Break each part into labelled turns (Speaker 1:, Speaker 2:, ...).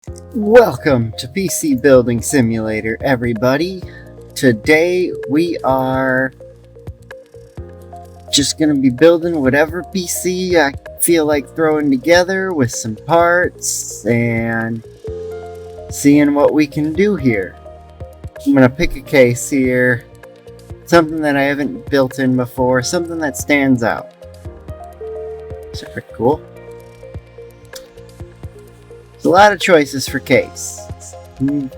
Speaker 1: Welcome to PC Building Simulator, everybody. Today we are just going to be building whatever PC I feel like throwing together with some parts and seeing what we can do here. I'm going to pick a case here, something that I haven't built in before, something that stands out. It's pretty cool. There's a lot of choices for case.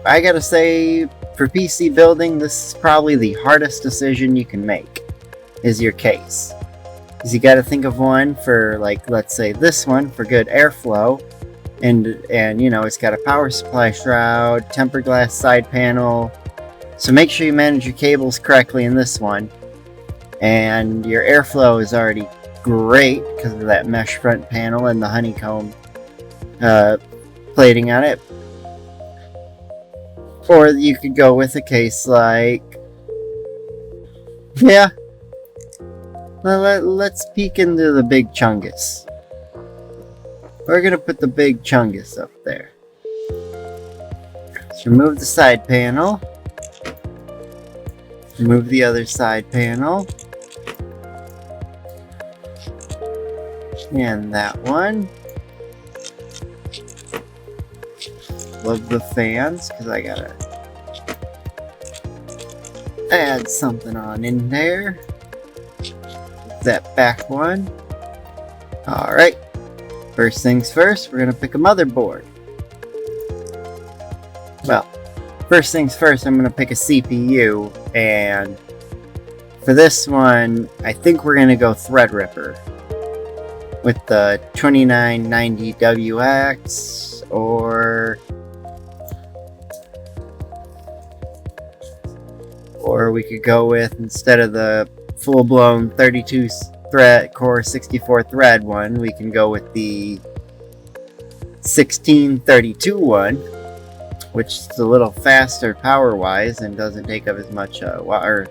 Speaker 1: I gotta say, for PC building, this is probably the hardest decision you can make, is your case. Because you gotta think of one for, like, let's say this one for good airflow, and you know, it's got a power supply shroud, tempered glass side panel, so make sure you manage your cables correctly in this one. And your airflow is already great because of that mesh front panel and the honeycomb plating on it. Or you could go with a case like, yeah, let's peek into the big chungus. We're gonna put the big chungus up there. Let's remove the side panel, remove the other side panel, and that one. Love the fans, because I gotta add something on in there. That back one. Alright. First things first, we're gonna pick a motherboard. Well, first things first, I'm gonna pick a CPU, and for this one, I think we're gonna go ThreadRipper with the 3990x, or we could go with, instead of the full-blown 32 thread core 64 thread one, we can go with the 1632 one, which is a little faster power wise and doesn't take up as much or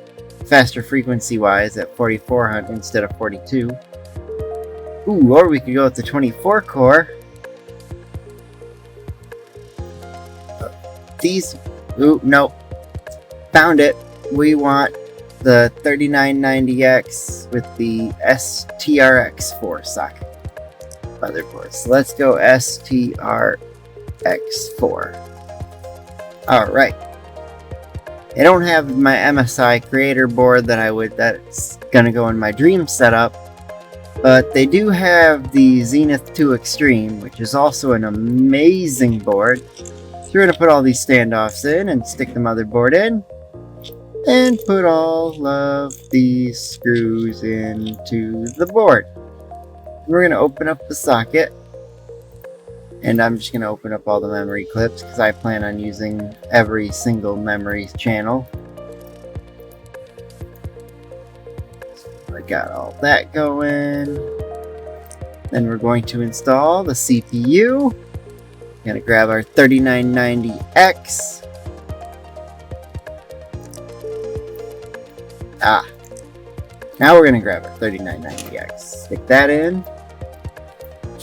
Speaker 1: faster frequency wise at 4400 instead of 42. Ooh, or we could go with the 24 core. These, ooh, nope, found it. We want the 3990x with the STRX4 socket motherboard. So let's go STRX4. Alright. I don't have my MSI creator board that's gonna go in my dream setup, but they do have the Zenith 2 Extreme, which is also an amazing board. So we're gonna put all these standoffs in and stick the motherboard in. And put all of these screws into the board. We're going to open up the socket. And I'm just going to open up all the memory clips because I plan on using every single memory channel. So I got all that going. Then we're going to install the CPU. Going to grab our 3990X. Now we're gonna grab our 3990X. Stick that in.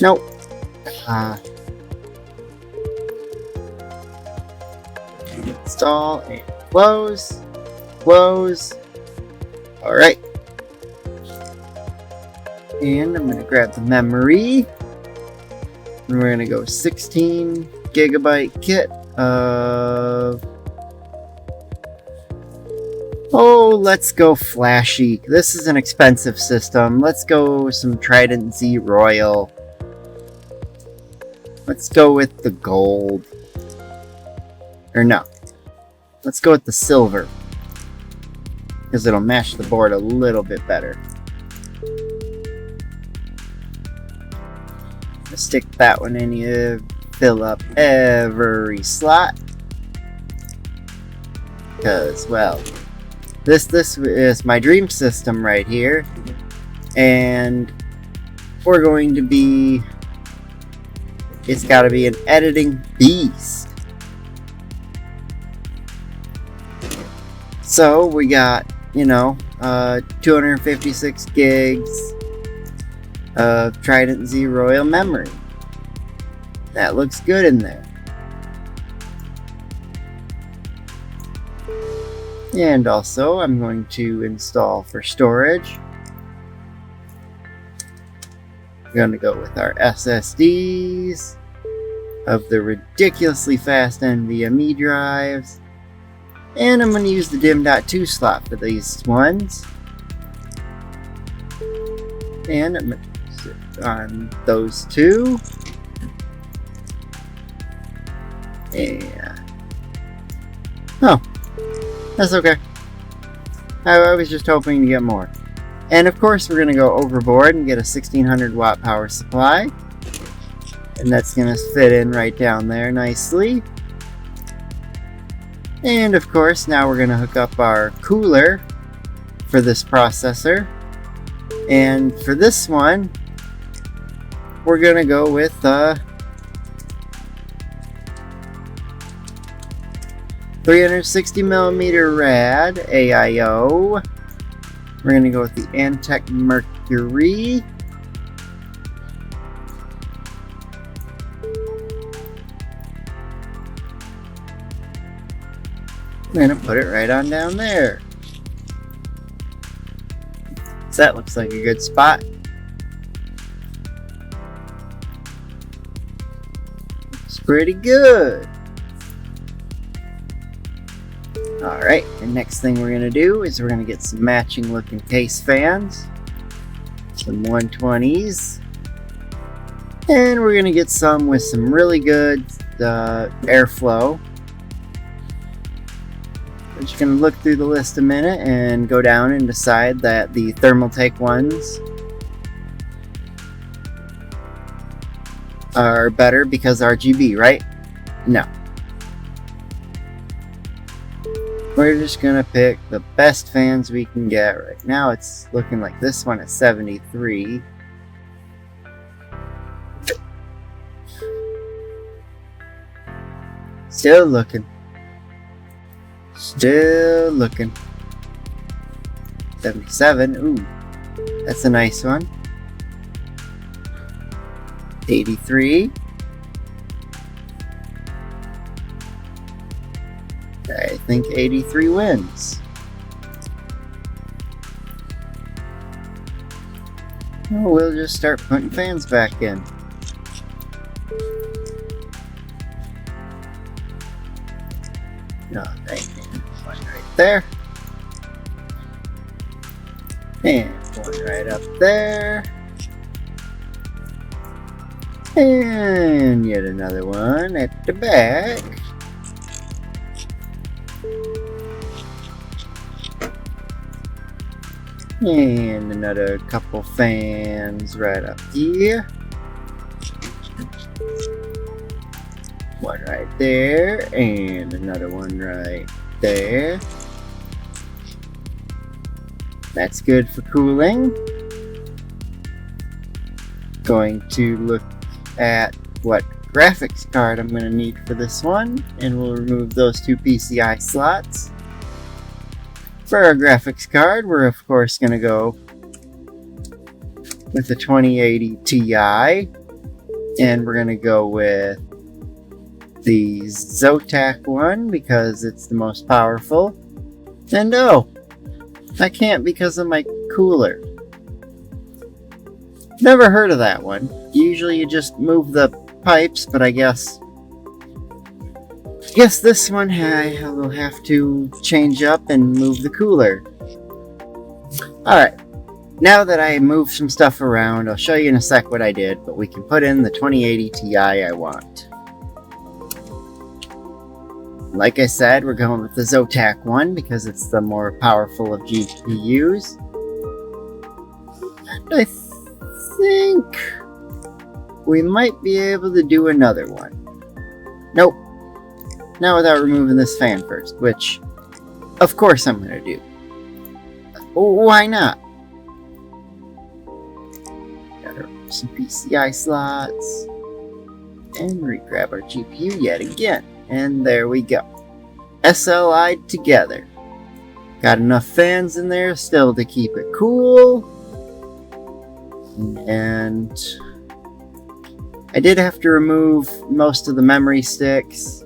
Speaker 1: Nope. Install and close. Close. Alright. And I'm gonna grab the memory. And we're gonna go 16 gigabyte kit of... Oh, let's go flashy. This is an expensive system. Let's go some Trident Z Royal. Let's go with the gold. Or no. Let's go with the silver. Because it'll match the board a little bit better. Just stick that one in here. Fill up every slot. Because, well... This is my dream system right here, and we're going to be, it's got to be an editing beast. So we got, you know, 256 gigs of Trident Z Royal memory. That looks good in there. And also I'm going to install for storage. We're going to go with our SSDs of the ridiculously fast NVMe drives. And I'm going to use the DIMM.2 slot for these ones. And I'm going to sit on those two. And oh, that's okay. I was just hoping to get more. And of course we're going to go overboard and get a 1600 watt power supply. And that's going to fit in right down there nicely. And of course now we're going to hook up our cooler for this processor. And for this one, we're going to go with 360mm rad AIO. We're going to go with the Antec Mercury. We're going to put it right on down there. So that looks like a good spot. It's pretty good. Alright, the next thing we're going to do is we're going to get some matching looking case fans. Some 120s. And we're going to get some with some really good airflow. We're just going to look through the list a minute and go down and decide that the Thermaltake ones are better because RGB, right? No. We're just gonna pick the best fans we can get. Right now it's looking like this one at 73. Still looking. Still looking. 77. Ooh, that's a nice one. 83. I think 83 wins. Well, we'll just start putting fans back in. Alright, one right there. And one right up there. And yet another one at the back. And another couple fans right up here. One right there, and another one right there. That's good for cooling. Going to look at what graphics card I'm going to need for this one, and we'll remove those two PCI slots. For our graphics card, we're of course going to go with the 2080 Ti, and we're going to go with the Zotac one because it's the most powerful. And oh, I can't because of my cooler. Never heard of that one. Usually you just move the pipes, but I guess this one I will have to change up and move the cooler. Alright, now that I moved some stuff around, I'll show you in a sec what I did, but we can put in the 2080 Ti I want. Like I said, we're going with the Zotac one because it's the more powerful of GPUs. And I think we might be able to do another one. Nope. Not without removing this fan first, which, of course I'm going to do. Why not? Gotta remove some PCI slots. And re-grab our GPU yet again. And there we go. SLI'd together. Got enough fans in there still to keep it cool. And I did have to remove most of the memory sticks,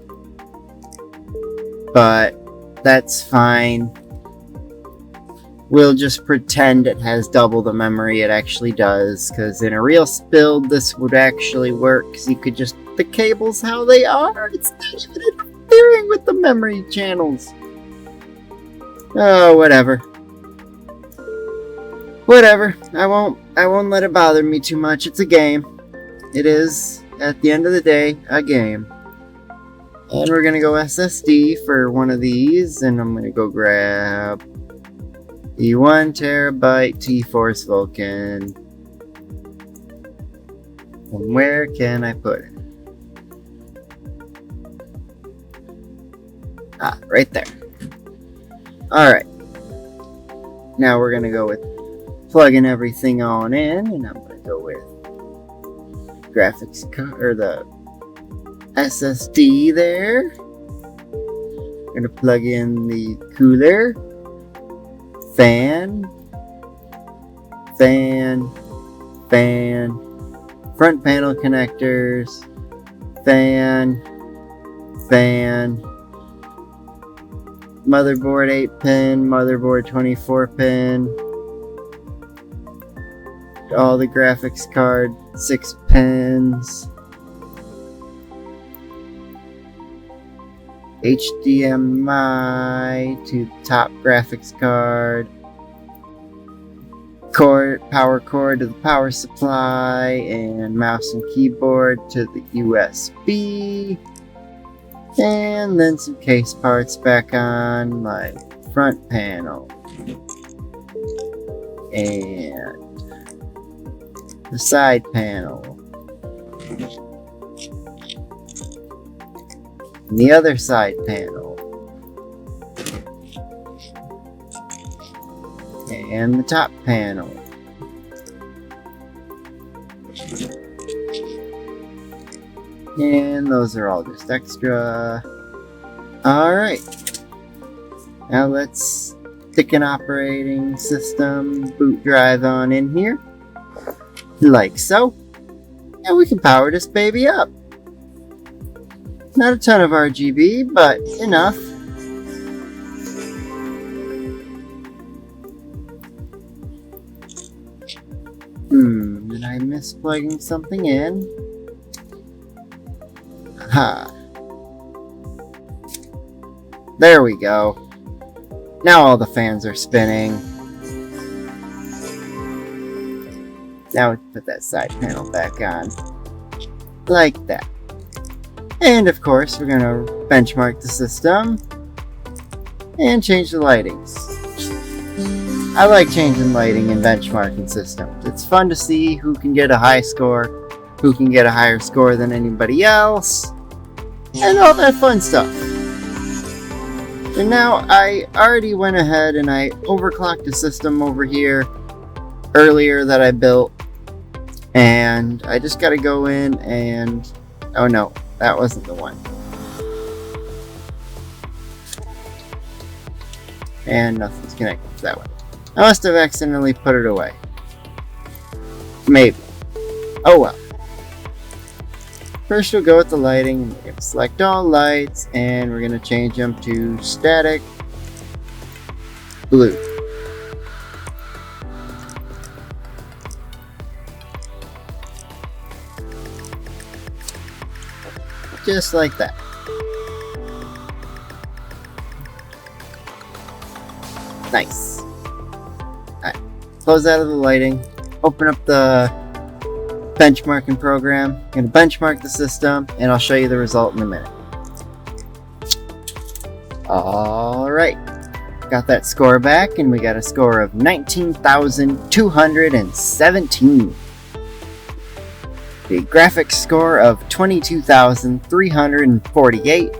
Speaker 1: but that's fine. we'll just pretend it has double the memory it actually does, because in a real build this would actually work, because you could just the cables how they are. It's not even interfering with the memory channels. Oh, whatever. Whatever. I won't let it bother me too much. It's a game. It is, at the end of the day, a game. And we're gonna go SSD for one of these, and I'm gonna go grab the 1 terabyte T-Force Vulcan. And where can I put it? Ah, right there. Alright. Now we're gonna go with plugging everything on in, and I'm gonna go with graphics card, or the SSD there. I'm gonna plug in the cooler, fan, front panel connectors, fan, motherboard 8-pin, motherboard 24-pin, all the graphics card 6 pins, HDMI to top graphics card, power cord to the power supply, and mouse and keyboard to the USB, and then some case parts back on my front panel, and the side panel, and the other side panel, and the top panel. And those are all just extra. Alright. Now let's stick an operating system boot drive on in here. Like so. And we can power this baby up. Not a ton of RGB, but enough. Did I miss plugging something in? Ha. There we go. Now all the fans are spinning. Now we can put that side panel back on. Like that. And of course, we're gonna benchmark the system and change the lightings. I like changing lighting and benchmarking systems. It's fun to see who can get a high score, who can get a higher score than anybody else, and all that fun stuff. And now I already went ahead and I overclocked the system over here earlier that I built, and I just gotta go in and, oh no, that wasn't the one. And nothing's connected to that one. I must have accidentally put it away. Maybe. Oh well. First we'll go with the lighting. We're going to select all lights and we're going to change them to static blue. Just like that. Nice. Alright, close out of the lighting, open up the benchmarking program. I'm going to benchmark the system and I'll show you the result in a minute. Alright, got that score back and we got a score of 19,217. The graphics score of 22,348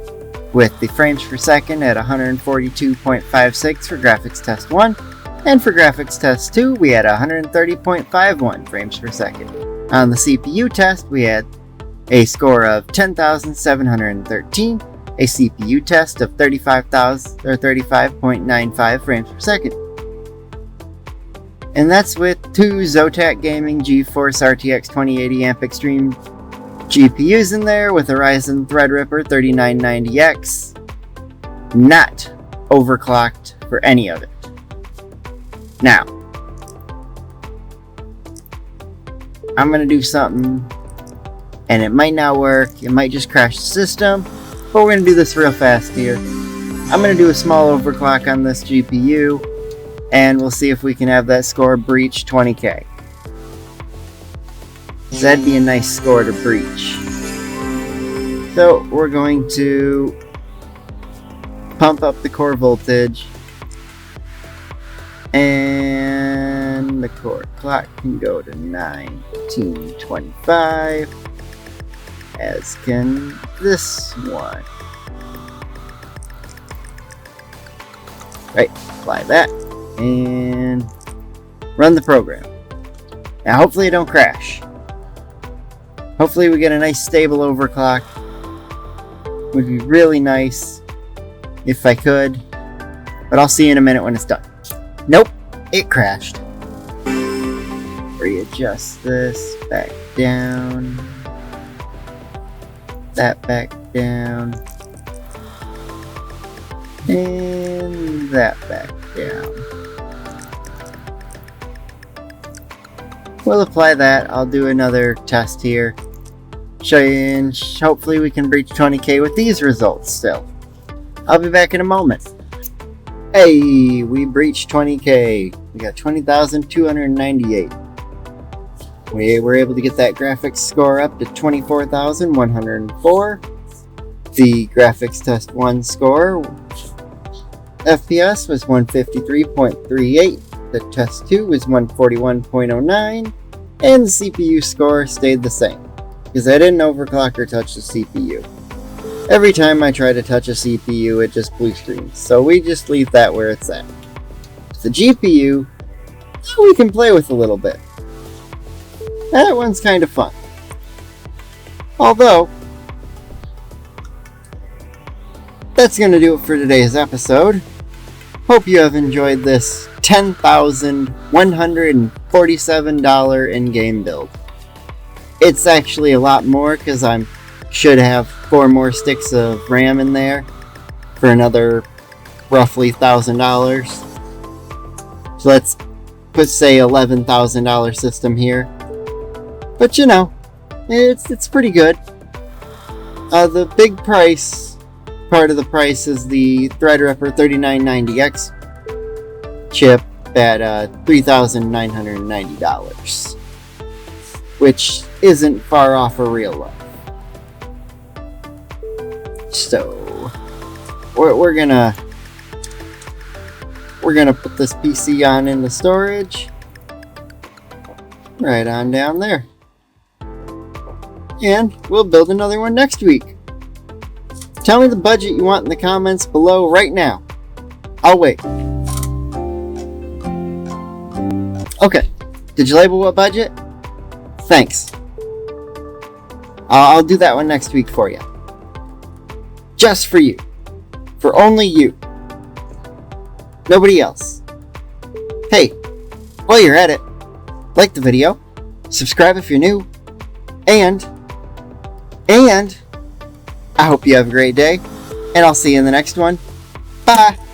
Speaker 1: with the frames per second at 142.56 for graphics test 1, and for graphics test 2 we had 130.51 frames per second. On the CPU test we had a score of 10,713, a CPU test of 35.95 frames per second. And that's with two Zotac Gaming GeForce RTX 2080 Amp Extreme GPUs in there with a Ryzen ThreadRipper 3990x, not overclocked for any of it. Now, I'm going to do something, and it might not work. It might just crash the system, but we're going to do this real fast here. I'm going to do a small overclock on this GPU, and we'll see if we can have that score breach 20K. So that'd be a nice score to breach. So we're going to pump up the core voltage, and the core clock can go to 1925, as can this one. Right, apply that, and run the program. Now hopefully it don't crash. Hopefully we get a nice stable overclock. Would be really nice if I could, but I'll see you in a minute when it's done. Nope, it crashed. Readjust this back down, that back down, and that back down. We'll apply that. I'll do another test here, show you, and hopefully we can breach 20K with these results still. I'll be back in a moment. Hey, we breached 20K. We got 20,298. We were able to get that graphics score up to 24,104. The graphics test 1 score FPS was 153.38. The test 2 was 141.09. And the CPU score stayed the same, because I didn't overclock or touch the CPU. Every time I try to touch a CPU, it just blue screens, so we just leave that where it's at. The GPU, we can play with a little bit. That one's kind of fun. Although, that's going to do it for today's episode. Hope you have enjoyed this $10,147 in-game build. It's actually a lot more because I should have 4 more sticks of RAM in there for another roughly $1,000. So let's put, say, $11,000 system here. But you know, it's pretty good. The big price, part of the price, is the ThreadRipper 3990x chip at $3,990, which isn't far off a real life. So we're gonna put this PC on into storage, right on down there, and we'll build another one next week. Tell me the budget you want in the comments below right now. I'll wait. Okay, did you label what budget? Thanks. I'll do that one next week for you. Just for you. For only you. Nobody else. Hey, while you're at it, like the video, subscribe if you're new, and I hope you have a great day, and I'll see you in the next one. Bye!